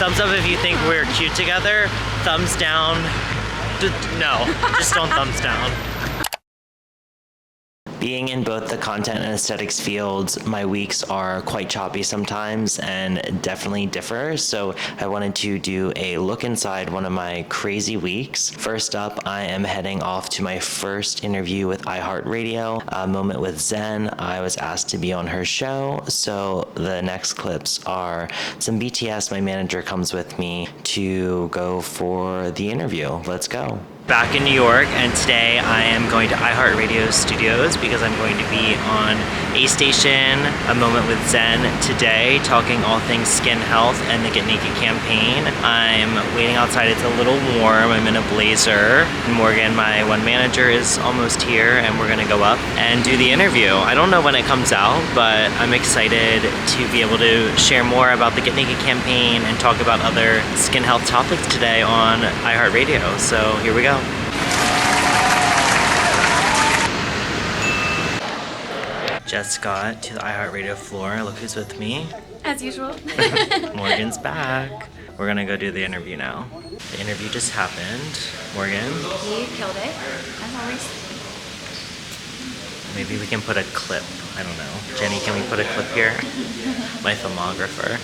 Thumbs up if you think we're cute together. Thumbs down. No, just don't thumbs down. Being in both the content and aesthetics fields, my weeks are quite choppy sometimes and definitely differ. So I wanted to do a look inside one of my crazy weeks. First up, I am heading off to my first interview with iHeart Radio, A Moment with Zen. I was asked to be on her show. So the next clips are some BTS. My manager comes with me to go for the interview. Let's go. Back in New York, and today I am going to iHeart Radio Studios because I'm going to be on Esthetician, A Moment with Zen today, talking all things skin health and the Get Naked campaign. I'm waiting outside. It's a little warm. I'm in a blazer. Morgan, my one manager, is almost here, and we're gonna go up and do the interview. I don't know when it comes out, but I'm excited to be able to share more about the Get Naked campaign and talk about other skin health topics today on iHeart Radio. So here we go. Just got to the iHeartRadio floor. Look who's with me. As usual. Morgan's back. We're gonna go do the interview now. The interview just happened. Morgan? You killed it, as always. Maybe we can put a clip. I don't know. Jenny, can we put a clip here? My filmographer.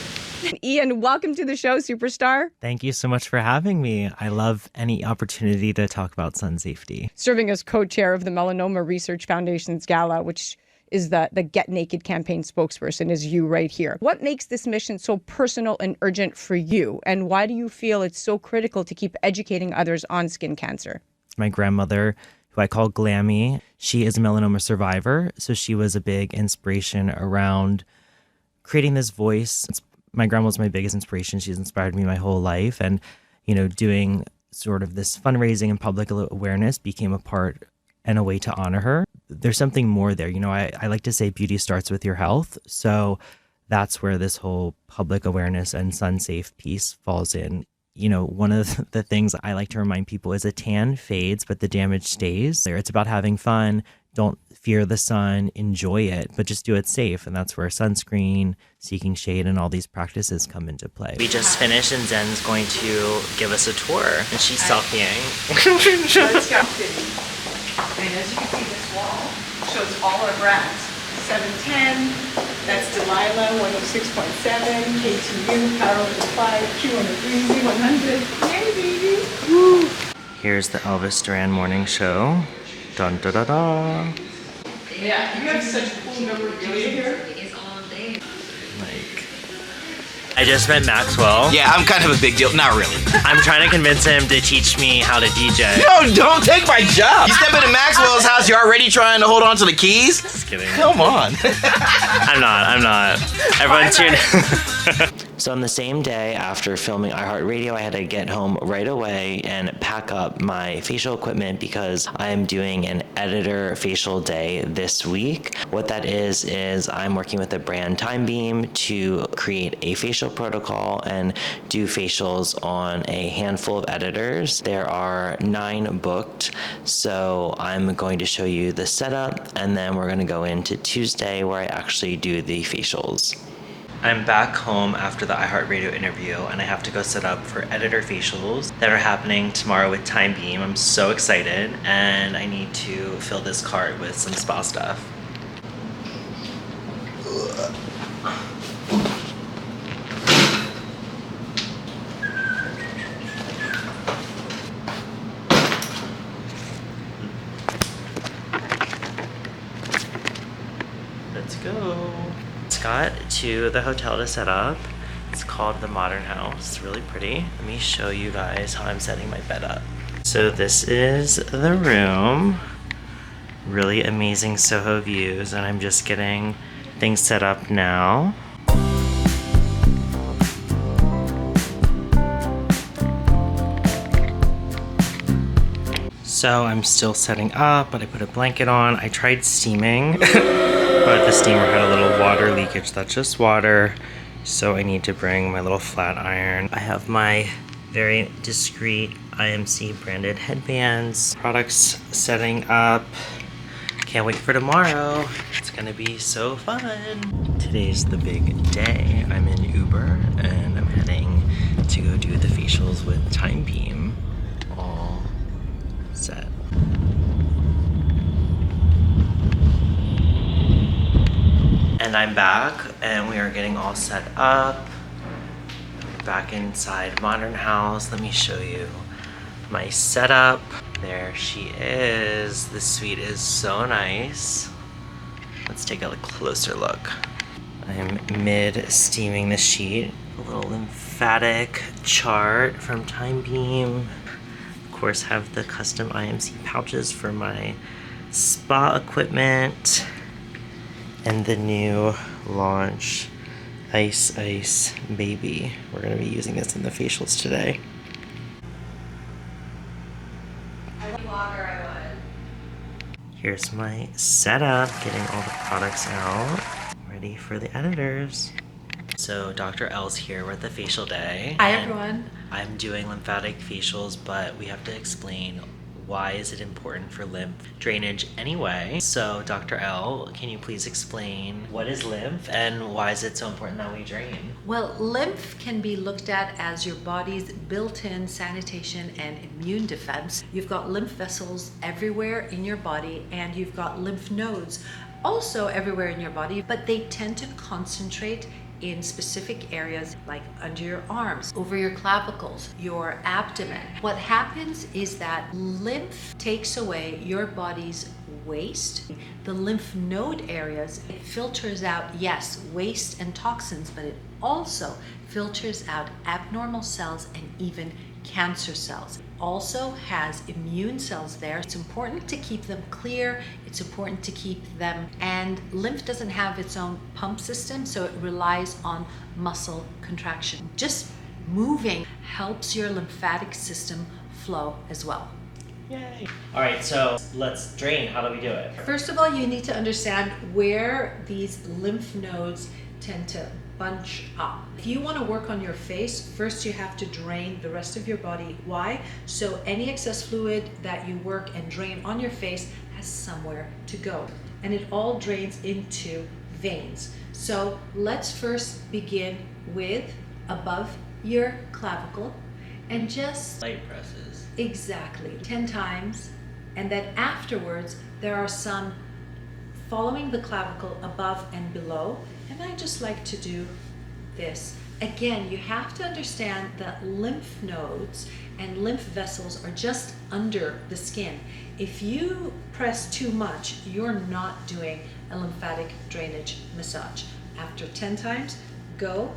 Ian, welcome to the show, superstar. Thank you so much for having me. I love any opportunity to talk about sun safety. Serving as co-chair of the Melanoma Research Foundation's gala, which is the Get Naked campaign spokesperson, is you right here. What makes this mission so personal and urgent for you? And why do you feel it's so critical to keep educating others on skin cancer? My grandmother, who I call Glammy, she is a melanoma survivor. So she was a big inspiration around creating this voice. My grandma was my biggest inspiration. She's inspired me my whole life. And, you know, doing sort of this fundraising and public awareness became a part and a way to honor her. There's something more there. You know, I like to say beauty starts with your health. So that's where this whole public awareness and sun safe piece falls in. You know, one of the things I like to remind people is a tan fades, but the damage stays. It's about having fun. Don't fear the sun, enjoy it, but just do it safe. And that's where sunscreen, seeking shade, and all these practices come into play. We just finished and Zen's going to give us a tour, and she's selfieing. Let's go. And as you can see, this wall shows all our brands. 710, that's Delilah, 106.7, KTU, Power 5, Q103, Z100. Yay, baby! Woo! Here's the Elvis Duran morning show. Dun da da da. Yeah, you have such cool memorabilia here. Like, I just met Maxwell. Yeah, I'm kind of a big deal. Not really. I'm trying to convince him to teach me how to DJ. No, don't take my job. You step into Maxwell's house, you're already trying to hold on to the keys? Just kidding. Come on. I'm not. Everyone tune. So on the same day after filming iHeart Radio, I had to get home right away and pack up my facial equipment because I am doing an editor facial day this week. What that is I'm working with the brand Timebeam to create a facial protocol and do facials on a handful of editors. There are 9 booked, so I'm going to show you the setup, and then we're going to go into Tuesday where I actually do the facials. I'm back home after the iHeartRadio interview, and I have to go set up for editor facials that are happening tomorrow with Timebeam. I'm so excited, and I need to fill this cart with some spa stuff. Let's go. Got to the hotel to set up. It's called the Modern House. It's really pretty. Let me show you guys how I'm setting my bed up. So this is the room. Really amazing Soho views, and I'm just getting things set up now. So I'm still setting up, but I put a blanket on. I tried steaming. But the steamer had a little water leakage. That's just water. So I need to bring my little flat iron. I have my very discreet IMC branded headbands. Products setting up. Can't wait for tomorrow. It's gonna be so fun. Today's the big day. I'm in Uber and I'm heading facials with Time Beam all set. And I'm back, and we are getting all set up. We're back inside Modern House. Let me show you my setup. There she is. The suite is so nice. Let's take a closer look. I'm mid-steaming the sheet. A little lymphatic chart from Time Beam. Of course, have the custom IMC pouches for my spa equipment. And the new launch Ice Ice Baby. We're gonna be using this in the facials today. Here's my setup, getting all the products out, ready for the editors. So Dr. L's here, we're at the facial day. Hi, everyone. I'm doing lymphatic facials, but we have to explain why is it important for lymph drainage anyway. So Dr. L, can you please explain what is lymph and why is it so important that we drain? Well, lymph can be looked at as your body's built-in sanitation and immune defense. You've got lymph vessels everywhere in your body, and you've got lymph nodes also everywhere in your body, but they tend to concentrate in specific areas like under your arms, over your clavicles, your abdomen. What happens is that lymph takes away your body's waste. The lymph node areas, it filters out, yes, waste and toxins, but it also filters out abnormal cells and even cancer cells. Also has immune cells there. It's important to keep them clear. It's important to keep them, and lymph doesn't have its own pump system, so it relies on muscle contraction. Just moving helps your lymphatic system flow as well. Yay. All right, so let's drain. How do we do it? First of all, you need to understand where these lymph nodes tend to bunch up. If you want to work on your face, first you have to drain the rest of your body. Why? So any excess fluid that you work and drain on your face has somewhere to go. And it all drains into veins. So let's first begin with above your clavicle and just Light presses. exactly 10 times. And then afterwards, there are some following the clavicle above and below. And I just like to do this. Again, you have to understand that lymph nodes and lymph vessels are just under the skin. If you press too much, you're not doing a lymphatic drainage massage. After 10 times, go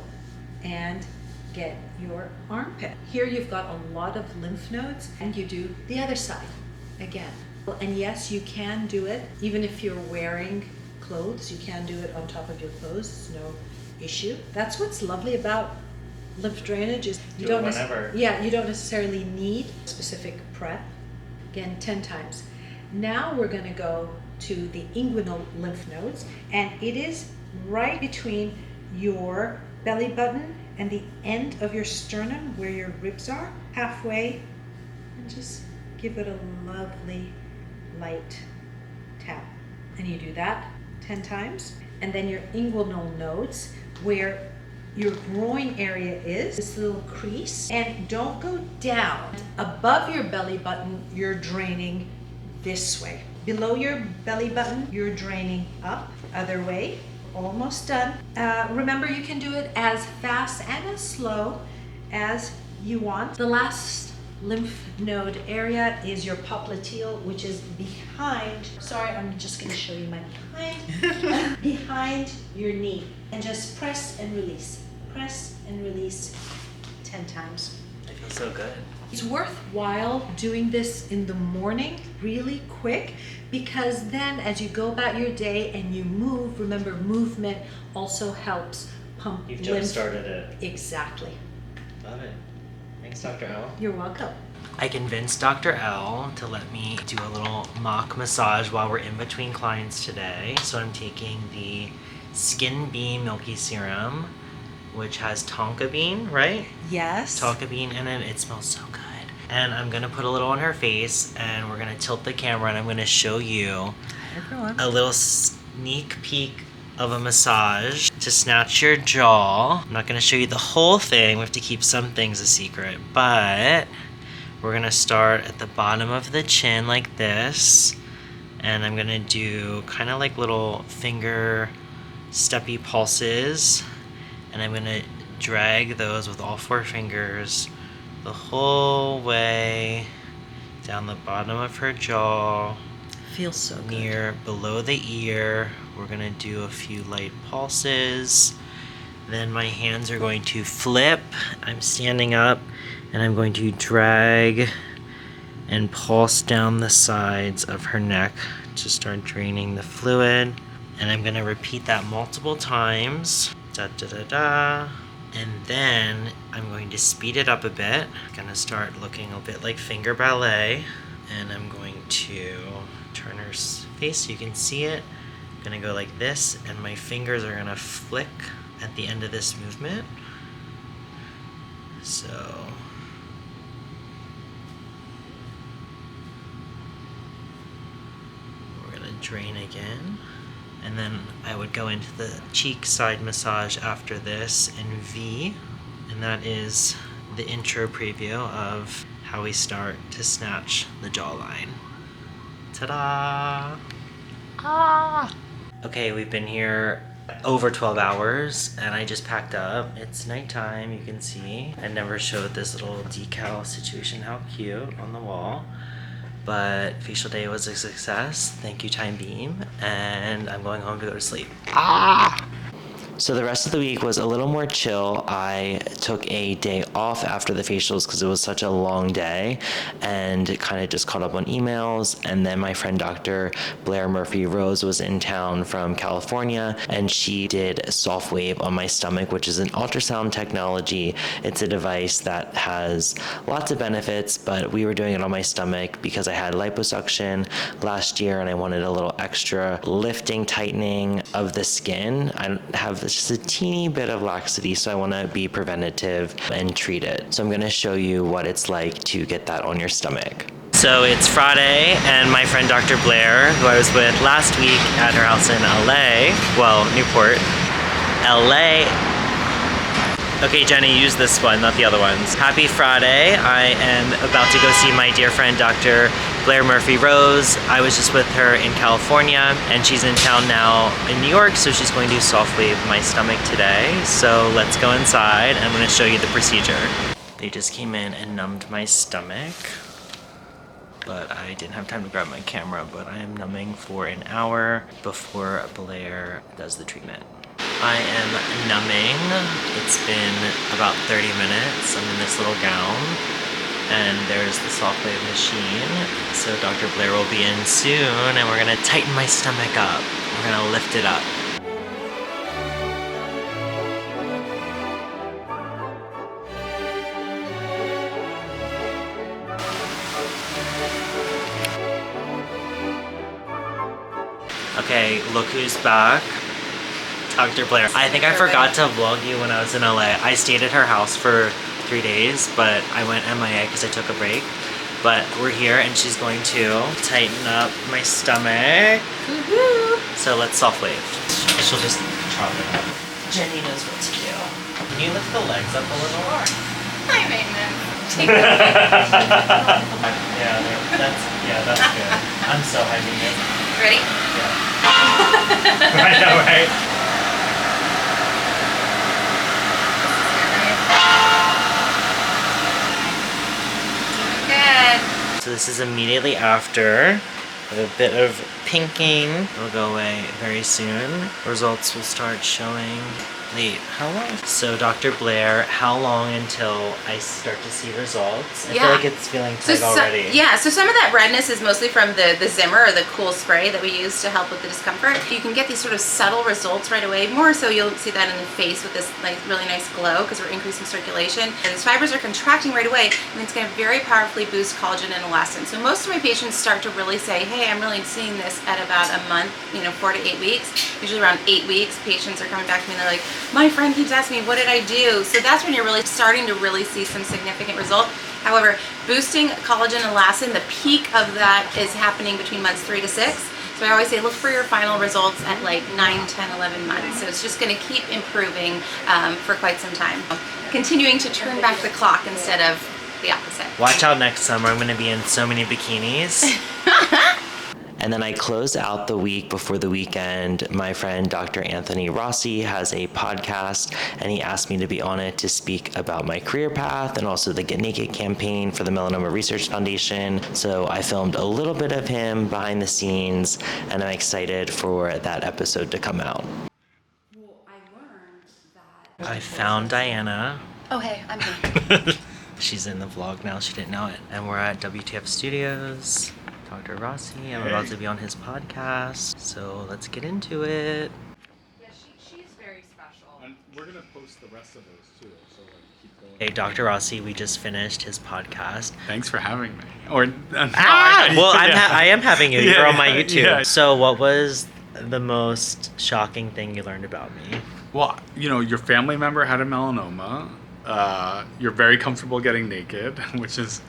and get your armpit. Here you've got a lot of lymph nodes, and you do the other side again. And yes, you can do it even if you're wearing clothes. You can do it on top of your clothes. It's no issue. That's what's lovely about lymph drainage is you don't necessarily need specific prep. Again, 10 times. Now we're going to go to the inguinal lymph nodes, and it is right between your belly button and the end of your sternum where your ribs are, halfway, and just give it a lovely light tap. And you do that 10 times. And then your inguinal nodes, where your groin area is, this little crease. And don't go down. Above your belly button, you're draining this way. Below your belly button, you're draining up, other way. Almost done. Remember, you can do it as fast and as slow as you want. The last lymph node area is your popliteal, which is behind, sorry, I'm just going to show you my behind, behind your knee. And just press and release 10 times. I feel so good. It's worthwhile doing this in the morning, really quick, because then as you go about your day and you move, remember, movement also helps pump You've lymph. just started it. Exactly. Love it. Thanks, Dr. L. You're welcome. I convinced Dr. L to let me do a little mock massage while we're in between clients today. So I'm taking the Skin Beam Milky Serum, which has tonka bean, right? Yes. Tonka bean in it. It smells so good. And I'm gonna put a little on her face, and we're gonna tilt the camera, and I'm gonna show you Everyone. a little sneak peek of a massage. to snatch your jaw. I'm not gonna show you the whole thing. We have to keep some things a secret, but we're gonna start at the bottom of the chin like this. And I'm gonna do kind of like little finger steppy pulses. And I'm gonna drag those with all 4 fingers the whole way down the bottom of her jaw. Feels so good. Near below the ear. We're gonna do a few light pulses. Then my hands are going to flip. I'm standing up and I'm going to drag and pulse down the sides of her neck to start draining the fluid. And I'm gonna repeat that multiple times. Da da da da. And then I'm going to speed it up a bit. I'm gonna start looking a bit like finger ballet. And I'm going to turn her face so you can see it. I'm gonna go like this, and my fingers are gonna flick at the end of this movement. So we're gonna drain again. And then I would go into the cheek side massage after this in V. And that is the intro preview of how we start to snatch the jawline. Ta-da! Ah! Okay, we've been here over 12 hours and I just packed up. It's nighttime, you can see. I never showed this little decal situation, how cute, on the wall. But facial day was a success. Thank you, Time Beam. And I'm going home to go to sleep. Ah! So the rest of the week was a little more chill. I took a day off after the facials because it was such a long day and kind of just caught up on emails. And then my friend Dr. Blair Murphy-Rose was in town from California and she did Softwave on my stomach, which is an ultrasound technology. It's a device that has lots of benefits, but we were doing it on my stomach because I had liposuction last year and I wanted a little extra lifting, tightening of the skin. I have just a teeny bit of laxity, so I want to be preventative and treat it. So I'm going to show you what it's like to get that on your stomach. So it's Friday, and my friend Dr. Blair, who I was with last week at her house in LA, well, Newport, LA. Okay, Jenny, use this one, not the other ones. Happy Friday. I am about to go see my dear friend Dr. Blair Murphy-Rose. I was just with her in California and she's in town now in New York, so she's going to Softwave my stomach today. So let's go inside and I'm going to show you the procedure. They just came in and numbed my stomach, but I didn't have time to grab my camera, but I am numbing for an hour before Blair does the treatment. I am numbing. It's been about 30 minutes. I'm in this little gown. And there's the Softwave machine. So Dr. Blair will be in soon and we're gonna tighten my stomach up. We're gonna lift it up. Okay, look who's back. Dr. Blair. I think I forgot to vlog you when I was in LA. I stayed at her house for 3 days, but I went MIA because I took a break. But we're here and she's going to tighten up my stomach. Woohoo! So let's Softwave. She'll just chop it up. Jenny knows what to do. Can you lift the legs up a little? Hi, maintenance. Yeah, that's good. I'm so high maintenance. Ready? Yeah. I know, right? Good. So this is immediately after, with a bit of pinking. It'll go away very soon. Results will start showing. Wait, how long? So Dr. Blair, how long until I start to see results? I feel like it's feeling tight already. So some of that redness is mostly from the Zimmer or the cool spray that we use to help with the discomfort. You can get these sort of subtle results right away. More so you'll see that in the face with this really nice glow because we're increasing circulation. And these fibers are contracting right away and it's going to very powerfully boost collagen and elastin. So most of my patients start to really say, hey, I'm really seeing this at about a month, 4 to 8 weeks. Usually around 8 weeks, patients are coming back to me and they're like, my friend keeps asking me, what did I do? So that's when you're really starting to really see some significant result. However, boosting collagen and elastin, the peak of that is happening between months 3 to 6. So I always say look for your final results at like 9, 10, 11 months. So it's just going to keep improving for quite some time. Continuing to turn back the clock instead of the opposite. Watch out next summer. I'm going to be in so many bikinis. And then I closed out the week before the weekend. My friend Dr. Anthony Rossi has a podcast, and he asked me to be on it to speak about my career path and also the Get Naked campaign for the Melanoma Research Foundation. So I filmed a little bit of him behind the scenes, and I'm excited for that episode to come out. I found Diana. Oh, hey, I'm here. She's in the vlog now. She didn't know it. And we're at WTF Studios. Dr. Rossi. I'm about to be on his podcast, so let's get into it. Yeah, she's very special. And we're gonna post the rest of those too, so like keep going. Hey, Dr. Rossi, we just finished his podcast. Thanks for having me. Or I am having you. You're on my Yeah, YouTube. yeah. So, what was the most shocking thing you learned about me? Well, you know, your family member had a melanoma. You're very comfortable getting naked, which is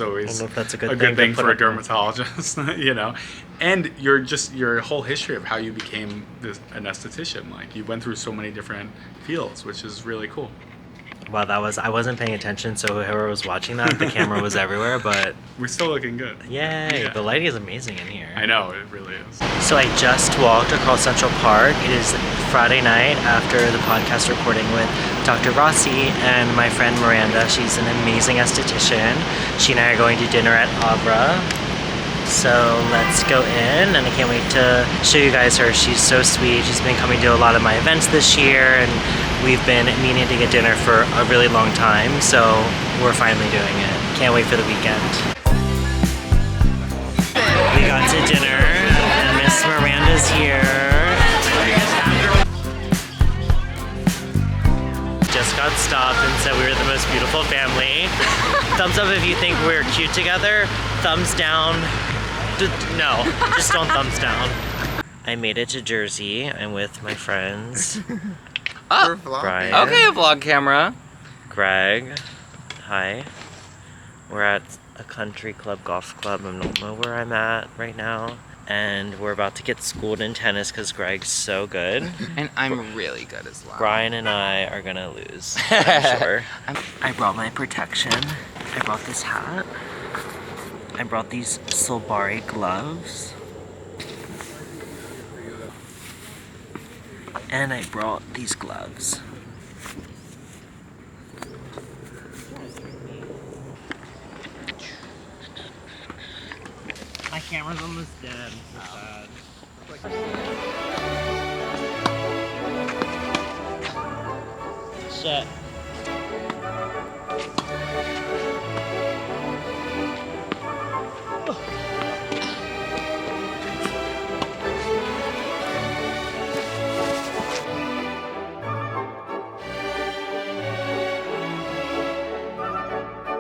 always I don't know if that's a good thing thing to for put a up with. dermatologist, you know. And your whole history of how you became an esthetician. Like you went through so many different fields, which is really cool. Wow, I wasn't paying attention, so whoever was watching that, the camera was everywhere, but We're still looking good. yay, Yeah. the lighting is amazing in here. I know, it really is. So I just walked across Central Park. It is Friday night after the podcast recording with Dr. Rossi and my friend Miranda. She's an amazing esthetician. She and I are going to dinner at Abra. So let's go in, and I can't wait to show you guys her. She's so sweet. She's been coming to a lot of my events this year, and we've been meaning to get dinner for a really long time, so we're finally doing it. Can't wait for the weekend. We got to dinner, and Miss Miranda's here. Just got stopped and said we were the most beautiful family. Thumbs up if you think we're cute together. Thumbs down. No, just don't thumbs down. I made it to Jersey. I'm with my friends. Oh, Brian. okay, a vlog camera. Greg. Hi. We're at a country club, golf club. I don't know where I'm at right now. And we're about to get schooled in tennis because Greg's so good. And I'm really good as well. Brian and I are gonna lose, I'm sure. I brought my protection. I brought this hat. I brought these Solbari gloves. And I brought these gloves. My camera's almost dead. So sad. Shit.